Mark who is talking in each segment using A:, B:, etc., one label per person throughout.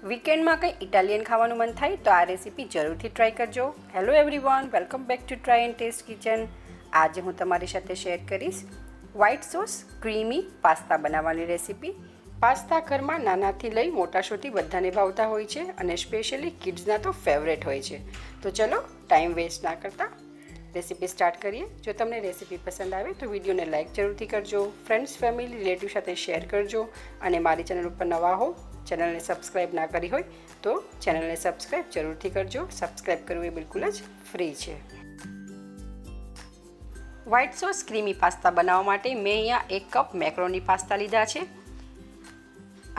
A: વીકેન્ડમાં કંઈ ઇટાલિયન ખાવાનું મન થાય તો આ રેસીપી જરૂરથી ટ્રાય કરજો. Hello everyone, welcome back to try and taste kitchen. આજે હું તમારી સાથે શેર કરીશ વ્હાઇટ સોસ ક્રીમી પાસ્તા બનાવવાની રેસીપી. પાસ્તા ઘરમાં નાનાથી લઈ મોટા સુધી બધાને ભાવતા હોય છે અને સ્પેશિયલી કિડ્સના તો ફેવરેટ હોય છે. તો ચલો ટાઈમ વેસ્ટ ના કરતા રેસીપી સ્ટાર્ટ કરીએ. જો તમને રેસીપી પસંદ આવે તો વિડીયોને લાઇક જરૂરથી કરજો, ફ્રેન્ડ્સ ફેમિલી રિલેટિવ સાથે શેર કરજો અને મારી ચેનલ ઉપર નવા હો, ચેનલને સબસ્ક્રાઈબ ના કરી હોય તો ચેનલને સબસ્ક્રાઈબ જરૂરથી કરજો. સબસ્ક્રાઈબ કરવું એ બિલકુલ જ ફ્રી છે. વ્હાઇટ સોસ ક્રીમી પાસ્તા બનાવવા માટે મેં અહીંયા 1 કપ મેક્રોની પાસ્તા લીધા છે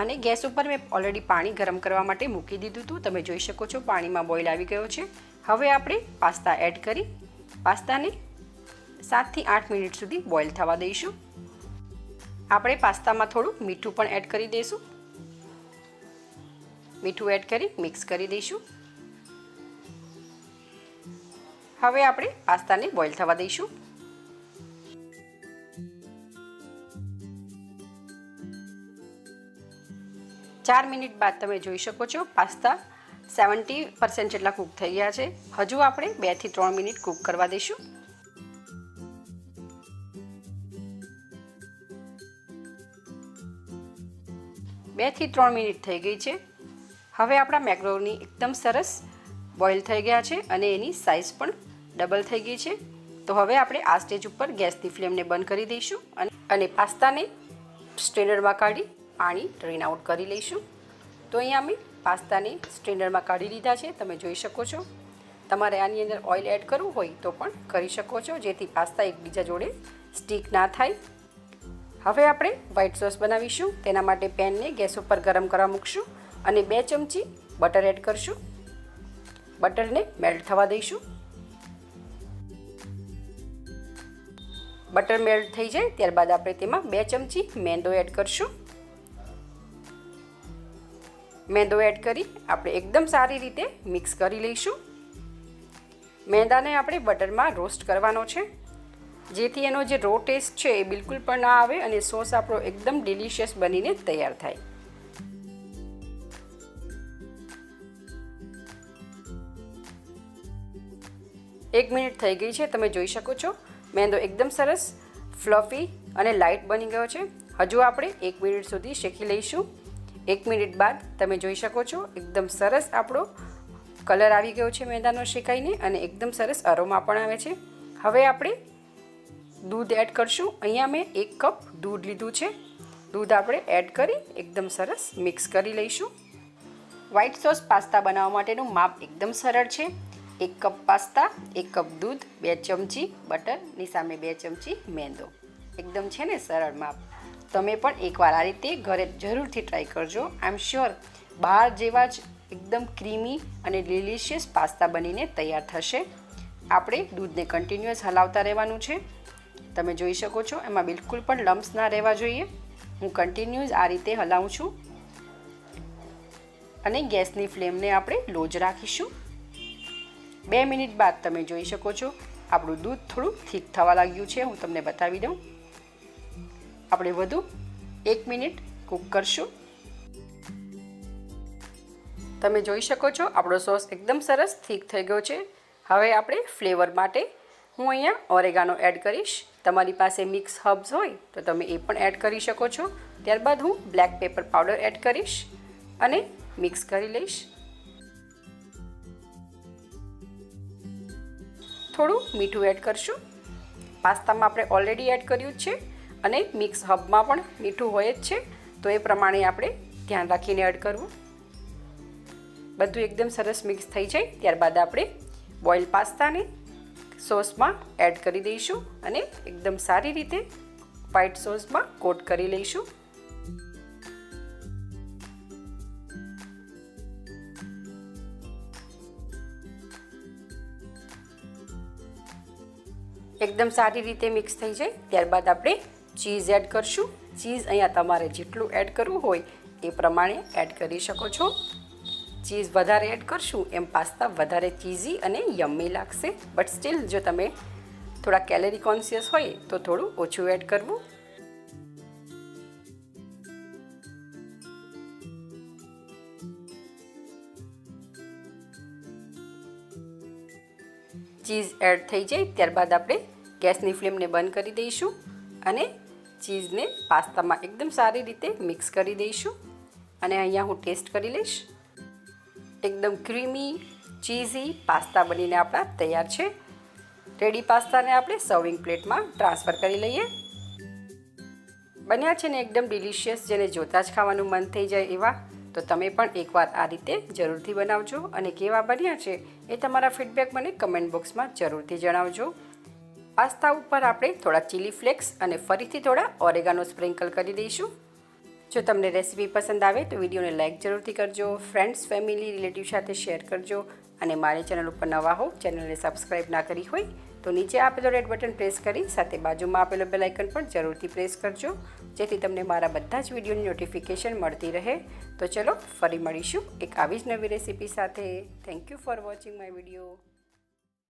A: અને ગેસ ઉપર મેં ઓલરેડી પાણી ગરમ કરવા માટે મૂકી દીધું હતું. તમે જોઈ શકો છો પાણીમાં બોઇલ આવી ગયો છે. હવે આપણે પાસ્તા એડ કરી પાસ્તાને 7 થી 8 મિનિટ સુધી બોઇલ થવા દઈશું. આપણે પાસ્તામાં થોડું મીઠું પણ એડ કરી દઈશું. મીઠું એડ કરી મિક્સ કરી દઈશું. હવે આપણે પાસ્તાને બોઇલ થવા દઈશું. ચાર મિનિટ બાદ તમે જોઈ શકો છો પાસ્તા 70% જેટલા કૂક થઈ ગયા છે. હજુ આપણે 2 થી 3 મિનિટ કૂક કરવા દઈશું. બે થી 3 મિનિટ થઈ ગઈ છે. હવે આપણા મેક્રોની એકદમ સરસ બોઇલ થઈ ગયા છે અને એની સાઇઝ પણ ડબલ થઈ ગઈ છે. તો હવે આપણે આ સ્ટેજ ઉપર ગેસની ફ્લેમને બંધ કરી દઈશું અને પાસ્તાને સ્ટ્રેનરમાં કાઢી પાણી ડ્રેન આઉટ કરી લઈશું. તો અહીંયા અમે પાસ્તાને સ્ટ્રેનરમાં કાઢી લીધા છે. તમે જોઈ શકો છો. તમારે આની અંદર ઓઇલ એડ કરવું હોય તો પણ કરી શકો છો, જેથી પાસ્તા એકબીજા જોડે સ્ટીક ના થાય. હવે આપણે વ્હાઇટ સોસ બનાવીશું. તેના માટે પેનને ગેસ ઉપર ગરમ કરવા મૂકશું અને 2 ચમચી બટર એડ કરશું. બટરને મેલ્ટ થવા દઈશું. બટર મેલ્ટ થઈ જાય ત્યારબાદ આપણે તેમાં 2 ચમચી મેંદો એડ કરશું. મેંદો એડ કરી આપણે એકદમ સારી રીતે મિક્સ કરી લઈશું. મેંદાને આપણે બટરમાં રોસ્ટ કરવાનો છે, જેથી એનો જે રો ટેસ્ટ છે એ બિલકુલ પણ ના આવે અને સોસ આપણો એકદમ ડિલિશિયસ બનીને તૈયાર થાય. એક મિનિટ થઈ ગઈ છે. તમે જોઈ શકો છો મેંદો એકદમ સરસ ફ્લફી અને લાઇટ બની ગયો છે. હજુ આપણે 1 મિનિટ સુધી શેકી લઈશું. 1 મિનિટ બાદ તમે જોઈ શકો છો એકદમ સરસ આપણો કલર આવી ગયો છે મેંદાનો શેકાઈને અને એકદમ સરસ અરોમા પણ આવે છે. હવે આપણે દૂધ એડ કરશું. અહીંયા મેં 1 કપ દૂધ લીધું છે. દૂધ આપણે એડ કરી એકદમ સરસ મિક્સ કરી લઈશું. વ્હાઇટ સોસ પાસ્તા બનાવવા માટેનું માપ એકદમ સરળ છે. 1 કપ પાસ્તા, 1 કપ દૂધ, 2 ચમચી બટરની સામે 2 ચમચી મેંદો. એકદમ છે ને સરળ માપ. તમે પણ એકવાર આ રીતે ઘરે જરૂરથી ટ્રાય કરજો. આઈ એમ શ્યોર બહાર જેવા જ એકદમ ક્રીમી અને ડિલિશિયસ પાસ્તા બનીને તૈયાર થશે. આપણે દૂધને કન્ટિન્યુઅસ હલાવતા રહેવાનું છે. તમે જોઈ શકો છો એમાં બિલકુલ પણ લમ્સ ના રહેવા જોઈએ. હું કન્ટિન્યુઅસ આ રીતે હલાવું છું અને ગેસની ફ્લેમને આપણે લો જ રાખીશું. 2 મિનિટ બાદ તમે જોઈ શકો છો આપણું દૂધ થોડું થીક થવા લાગ્યું છે. હું તમને બતાવી દઉં. આપણે વધુ 1 મિનિટ કૂક કરશું. તમે જોઈ શકો છો આપણો સોસ એકદમ સરસ થીક થઈ ગયો છે. હવે આપણે ફ્લેવર માટે હું અહીંયા ઓરેગાનો એડ કરીશ. તમારી પાસે મિક્સ હર્બ્સ હોય તો તમે એ પણ એડ કરી શકો છો. ત્યારબાદ હું બ્લેક પેપર પાવડર એડ કરીશ અને મિક્સ કરી લઈશ. થોડું મીઠું એડ કરશું. પાસ્તામાં આપણે ઓલરેડી એડ કર્યું જ છે અને મિક્સ હબમાં પણ મીઠું હોય જ છે, તો એ પ્રમાણે આપણે ધ્યાન રાખીને એડ કરવું. બધું એકદમ સરસ મિક્સ થઈ જાય ત્યારબાદ આપણે બોઇલ પાસ્તાને સોસમાં એડ કરી દઈશું અને એકદમ સારી રીતે વ્હાઇટ સોસમાં કોટ કરી લઈશું. એકદમ સારી રીતે મિક્સ થઈ જાય ત્યારબાદ આપણે ચીઝ એડ કરશું. ચીઝ અહીંયા તમારે જેટલું એડ કરવું હોય એ પ્રમાણે એડ કરી શકો છો. ચીઝ વધારે એડ કરશું એમ પાસ્તા વધારે ચીઝી અને યમ્મી લાગશે. બટ સ્ટીલ જો તમે થોડા કેલરી કોન્શિયસ હોય તો થોડું ઓછું એડ કરવું. ચીઝ એડ થઈ જાય ત્યારબાદ આપણે ગેસની ફ્લેમને બંધ કરી દઈશું અને ચીઝને પાસ્તામાં એકદમ સારી રીતે મિક્સ કરી દઈશું. અને અહીંયા હું ટેસ્ટ કરી લઈશ. એકદમ ક્રીમી ચીઝી પાસ્તા બનીને આપણા તૈયાર છે. રેડી પાસ્તાને આપણે સર્વિંગ પ્લેટમાં ટ્રાન્સફર કરી લઈએ. બન્યા છે ને એકદમ ડિલિશિયસ, જેને જોતાં જ ખાવાનું મન થઈ જાય એવા. તો તમે પણ એકવાર આ રીતે જરૂરથી બનાવજો અને કેવા બન્યા છે એ તમારા ફીડબેક મને કમેન્ટ બોક્સમાં જરૂરથી જણાવજો. પાસ્તા ઉપર આપણે થોડા ચીલી ફ્લેક્સ અને ફરીથી થોડા ઓરેગાનો સ્પ્રિંકલ કરી દઈશું. જો તમને રેસીપી પસંદ આવે તો વિડીયોને લાઇક જરૂરથી કરજો, ફ્રેન્ડ્સ, ફેમિલી, રિલેટિવ સાથે શેર કરજો અને મારી ચેનલ ઉપર નવા હો, ચેનલને સબસ્ક્રાઈબ ના કરી હોય તો નીચે આપેલો રેડ બટન પ્રેસ કરી સાથે બાજુમાં આપેલો બેલ આઇકન પણ જરૂરથી પ્રેસ કરજો, જેથી તમને મારા બધા જ વિડીયોની નોટિફિકેશન મળતી રહે. તો ચલો ફરી મળીશું એક આવી જ નવી રેસીપી સાથે. Thank you for watching my video.